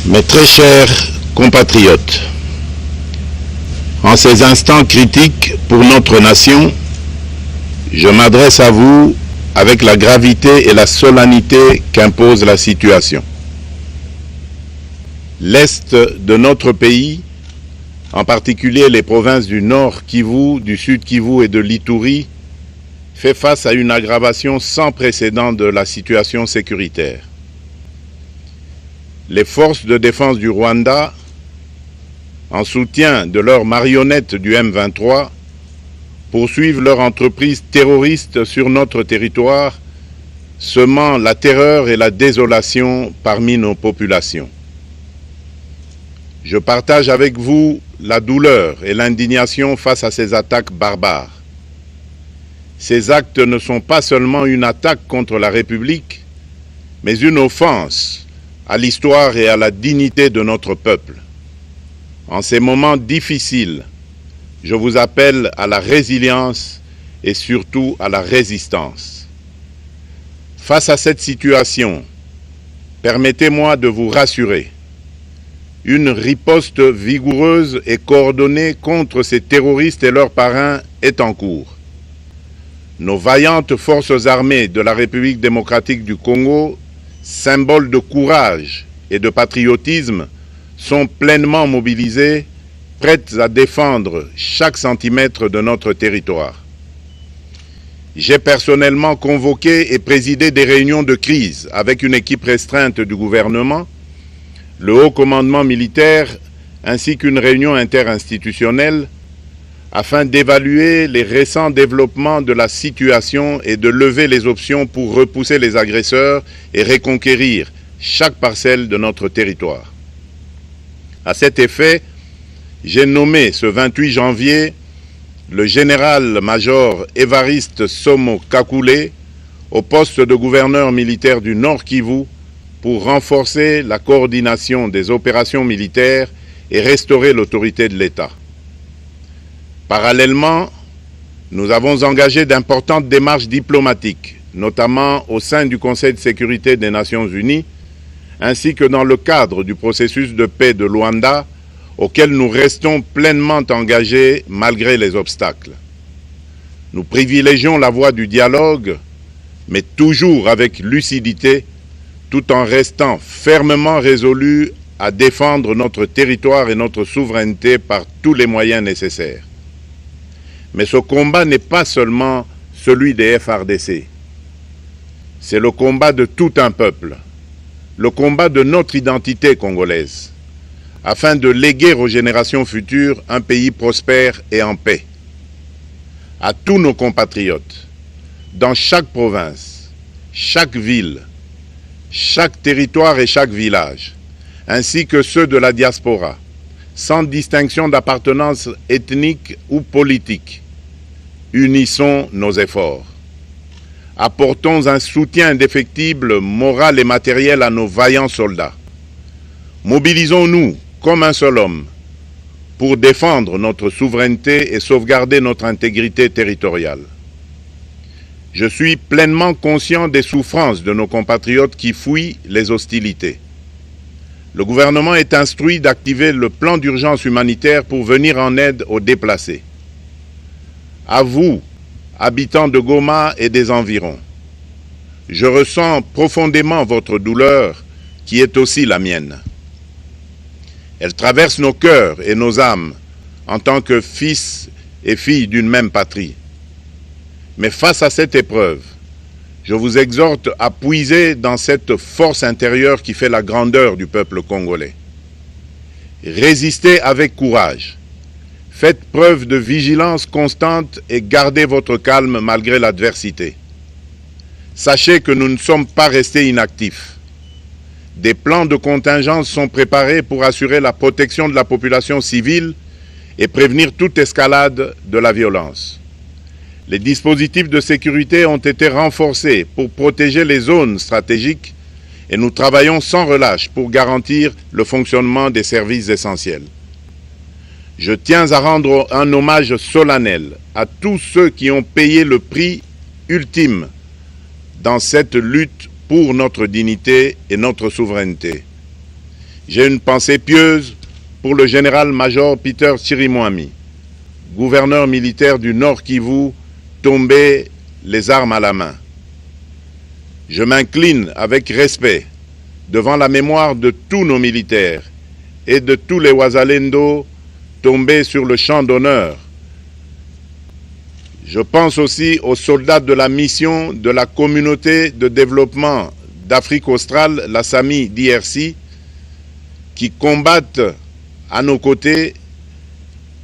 Mes très chers compatriotes, en ces instants critiques pour notre nation, je m'adresse à vous avec la gravité et la solennité qu'impose la situation. L'Est de notre pays, en particulier les provinces du Nord Kivu, du Sud Kivu et de l'Ituri, fait face à une aggravation sans précédent de la situation sécuritaire. Les forces de défense du Rwanda, en soutien de leurs marionnettes du M23, poursuivent leur entreprise terroriste sur notre territoire, semant la terreur et la désolation parmi nos populations. Je partage avec vous la douleur et l'indignation face à ces attaques barbares. Ces actes ne sont pas seulement une attaque contre la République, mais une offense à l'histoire et à la dignité de notre peuple. En ces moments difficiles, je vous appelle à la résilience et surtout à la résistance. Face à cette situation, permettez-moi de vous rassurer. Une riposte vigoureuse et coordonnée contre ces terroristes et leurs parrains est en cours. Nos vaillantes forces armées de la République démocratique du Congo, symboles de courage et de patriotisme, sont pleinement mobilisées, prêtes à défendre chaque centimètre de notre territoire. J'ai personnellement convoqué et présidé des réunions de crise avec une équipe restreinte du gouvernement, le haut commandement militaire ainsi qu'une réunion interinstitutionnelle afin d'évaluer les récents développements de la situation et de lever les options pour repousser les agresseurs et reconquérir chaque parcelle de notre territoire. À cet effet, j'ai nommé ce 28 janvier le général-major Évariste Somo Kakule au poste de gouverneur militaire du Nord Kivu pour renforcer la coordination des opérations militaires et restaurer l'autorité de l'État. Parallèlement, nous avons engagé d'importantes démarches diplomatiques, notamment au sein du Conseil de sécurité des Nations Unies, ainsi que dans le cadre du processus de paix de Luanda, auquel nous restons pleinement engagés malgré les obstacles. Nous privilégions la voie du dialogue, mais toujours avec lucidité, tout en restant fermement résolus à défendre notre territoire et notre souveraineté par tous les moyens nécessaires. Mais ce combat n'est pas seulement celui des FARDC. C'est le combat de tout un peuple, le combat de notre identité congolaise, afin de léguer aux générations futures un pays prospère et en paix. À tous nos compatriotes, dans chaque province, chaque ville, chaque territoire et chaque village, ainsi que ceux de la diaspora, sans distinction d'appartenance ethnique ou politique, unissons nos efforts. Apportons un soutien indéfectible, moral et matériel à nos vaillants soldats. Mobilisons-nous comme un seul homme pour défendre notre souveraineté et sauvegarder notre intégrité territoriale. Je suis pleinement conscient des souffrances de nos compatriotes qui fuient les hostilités. Le gouvernement est instruit d'activer le plan d'urgence humanitaire pour venir en aide aux déplacés. À vous, habitants de Goma et des environs, je ressens profondément votre douleur qui est aussi la mienne. Elle traverse nos cœurs et nos âmes en tant que fils et filles d'une même patrie. Mais face à cette épreuve, je vous exhorte à puiser dans cette force intérieure qui fait la grandeur du peuple congolais. Résistez avec courage. Faites preuve de vigilance constante et gardez votre calme malgré l'adversité. Sachez que nous ne sommes pas restés inactifs. Des plans de contingence sont préparés pour assurer la protection de la population civile et prévenir toute escalade de la violence. Les dispositifs de sécurité ont été renforcés pour protéger les zones stratégiques et nous travaillons sans relâche pour garantir le fonctionnement des services essentiels. Je tiens à rendre un hommage solennel à tous ceux qui ont payé le prix ultime dans cette lutte pour notre dignité et notre souveraineté. J'ai une pensée pieuse pour le général-major Peter Chirimwami, gouverneur militaire du Nord Kivu, tombé les armes à la main. Je m'incline avec respect devant la mémoire de tous nos militaires et de tous les Wazalendo tombés sur le champ d'honneur. Je pense aussi aux soldats de la mission de la communauté de développement d'Afrique australe, la SAMI d'IRC, qui combattent à nos côtés,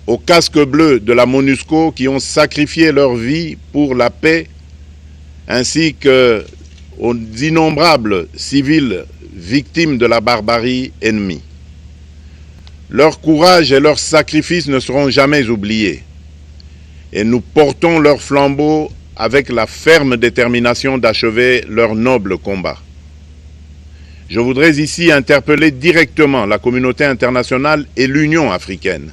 aux casques bleus de la MONUSCO, qui ont sacrifié leur vie pour la paix, ainsi qu'aux innombrables civils victimes de la barbarie ennemie. Leur courage et leur sacrifice ne seront jamais oubliés. Et nous portons leur flambeau avec la ferme détermination d'achever leur noble combat. Je voudrais ici interpeller directement la communauté internationale et l'Union africaine.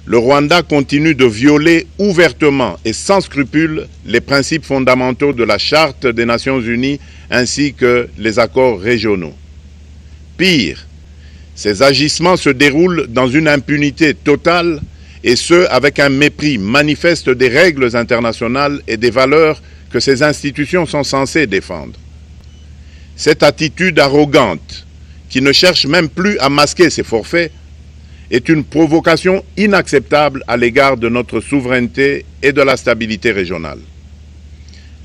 Le Rwanda continue de violer ouvertement et sans scrupule les principes fondamentaux de la Charte des Nations Unies ainsi que les accords régionaux. Pire, ces agissements se déroulent dans une impunité totale et ce, avec un mépris manifeste des règles internationales et des valeurs que ces institutions sont censées défendre. Cette attitude arrogante, qui ne cherche même plus à masquer ses forfaits, est une provocation inacceptable à l'égard de notre souveraineté et de la stabilité régionale.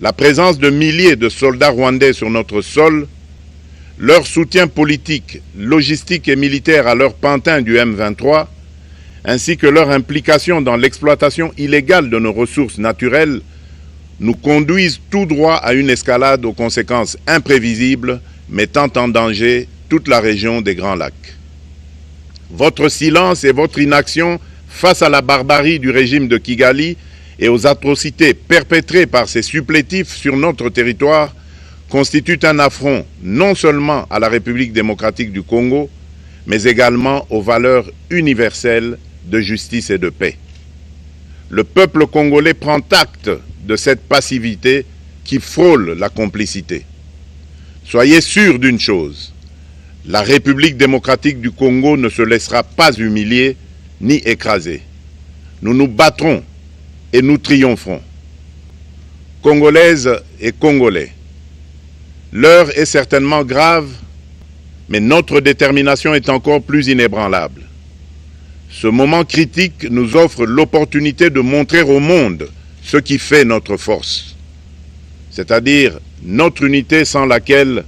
La présence de milliers de soldats rwandais sur notre sol, leur soutien politique, logistique et militaire à leur pantin du M23, ainsi que leur implication dans l'exploitation illégale de nos ressources naturelles, nous conduisent tout droit à une escalade aux conséquences imprévisibles, mettant en danger toute la région des Grands Lacs. Votre silence et votre inaction face à la barbarie du régime de Kigali et aux atrocités perpétrées par ces supplétifs sur notre territoire constituent un affront non seulement à la République démocratique du Congo, mais également aux valeurs universelles de justice et de paix. Le peuple congolais prend acte de cette passivité qui frôle la complicité. Soyez sûrs d'une chose, la République démocratique du Congo ne se laissera pas humilier ni écraser. Nous nous battrons et nous triompherons. Congolaises et Congolais, l'heure est certainement grave, mais notre détermination est encore plus inébranlable. Ce moment critique nous offre l'opportunité de montrer au monde ce qui fait notre force, c'est-à-dire notre unité sans laquelle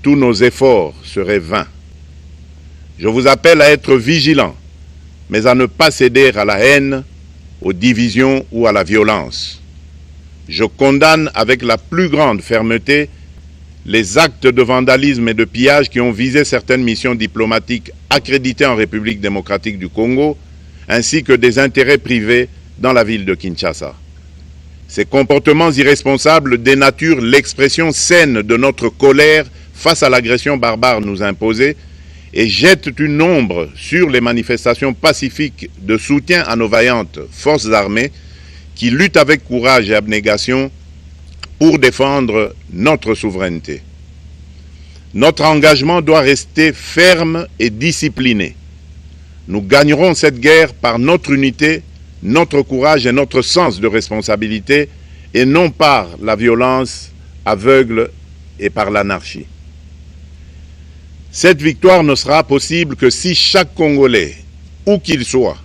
tous nos efforts seraient vains. Je vous appelle à être vigilants, mais à ne pas céder à la haine, aux divisions ou à la violence. Je condamne avec la plus grande fermeté les actes de vandalisme et de pillage qui ont visé certaines missions diplomatiques accréditées en République démocratique du Congo, ainsi que des intérêts privés dans la ville de Kinshasa. Ces comportements irresponsables dénaturent l'expression saine de notre colère face à l'agression barbare nous imposée et jettent une ombre sur les manifestations pacifiques de soutien à nos vaillantes forces armées qui luttent avec courage et abnégation pour défendre notre souveraineté. Notre engagement doit rester ferme et discipliné. Nous gagnerons cette guerre par notre unité, notre courage et notre sens de responsabilité, et non par la violence aveugle et par l'anarchie. Cette victoire ne sera possible que si chaque Congolais, où qu'il soit,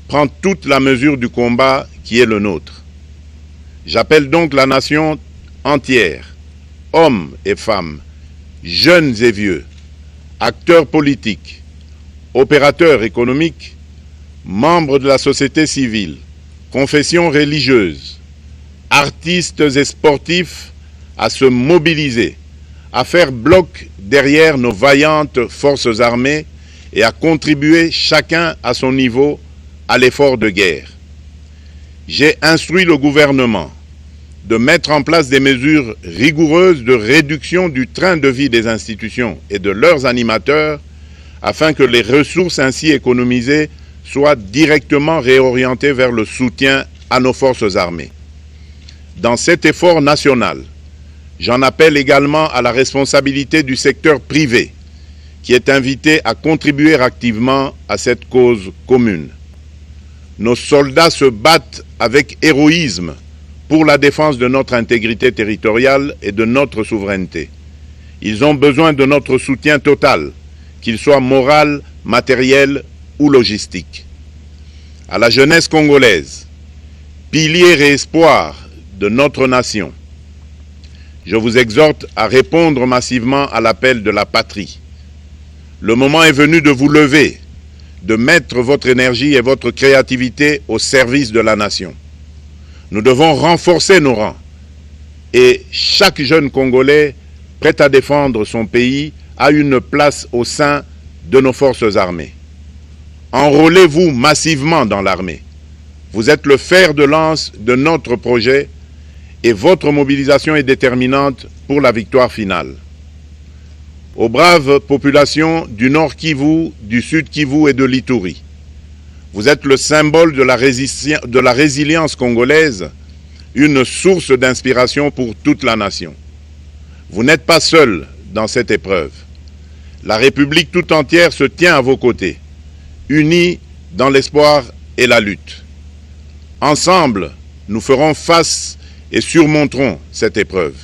prend toute la mesure du combat qui est le nôtre. J'appelle donc la nation entière, hommes et femmes, jeunes et vieux, acteurs politiques, opérateurs économiques, membres de la société civile, confessions religieuses, artistes et sportifs à se mobiliser, à faire bloc derrière nos vaillantes forces armées et à contribuer chacun à son niveau à l'effort de guerre. J'ai instruit le gouvernement de mettre en place des mesures rigoureuses de réduction du train de vie des institutions et de leurs animateurs afin que les ressources ainsi économisées soient directement réorientées vers le soutien à nos forces armées. Dans cet effort national, j'en appelle également à la responsabilité du secteur privé qui est invité à contribuer activement à cette cause commune. Nos soldats se battent avec héroïsme pour la défense de notre intégrité territoriale et de notre souveraineté. Ils ont besoin de notre soutien total, qu'il soit moral, matériel ou logistique. À la jeunesse congolaise, pilier et espoir de notre nation, je vous exhorte à répondre massivement à l'appel de la patrie. Le moment est venu de vous lever, de mettre votre énergie et votre créativité au service de la nation. Nous devons renforcer nos rangs et chaque jeune Congolais prêt à défendre son pays a une place au sein de nos forces armées. Enrôlez-vous massivement dans l'armée. Vous êtes le fer de lance de notre projet et votre mobilisation est déterminante pour la victoire finale. Aux braves populations du Nord Kivu, du Sud Kivu et de l'Ituri, vous êtes le symbole de la résilience congolaise, une source d'inspiration pour toute la nation. Vous n'êtes pas seuls dans cette épreuve. La République tout entière se tient à vos côtés, unis dans l'espoir et la lutte. Ensemble, nous ferons face et surmonterons cette épreuve.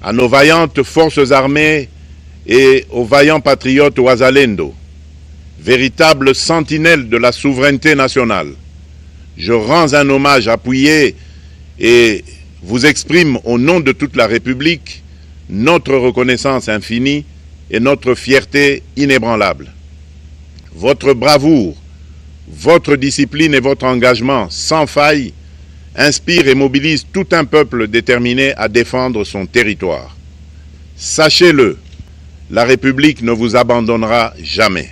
À nos vaillantes forces armées et aux vaillants patriotes Wazalendo, véritables sentinelles de la souveraineté nationale, je rends un hommage appuyé et vous exprime au nom de toute la République notre reconnaissance infinie et notre fierté inébranlable. Votre bravoure, votre discipline et votre engagement sans faille inspirent et mobilisent tout un peuple déterminé à défendre son territoire. Sachez-le, la République ne vous abandonnera jamais.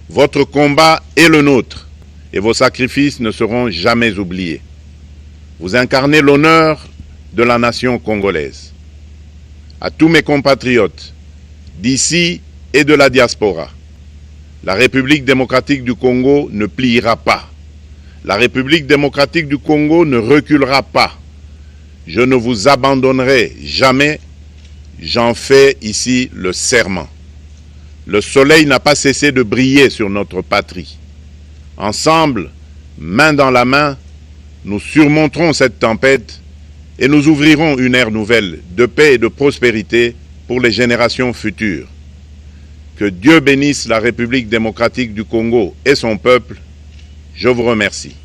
Votre combat est le nôtre et vos sacrifices ne seront jamais oubliés. Vous incarnez l'honneur de la nation congolaise. À tous mes compatriotes, d'ici et de la diaspora, la République démocratique du Congo ne pliera pas. La République démocratique du Congo ne reculera pas. Je ne vous abandonnerai jamais. J'en fais ici le serment. Le soleil n'a pas cessé de briller sur notre patrie. Ensemble, main dans la main, nous surmonterons cette tempête et nous ouvrirons une ère nouvelle de paix et de prospérité pour les générations futures. Que Dieu bénisse la République démocratique du Congo et son peuple. Je vous remercie.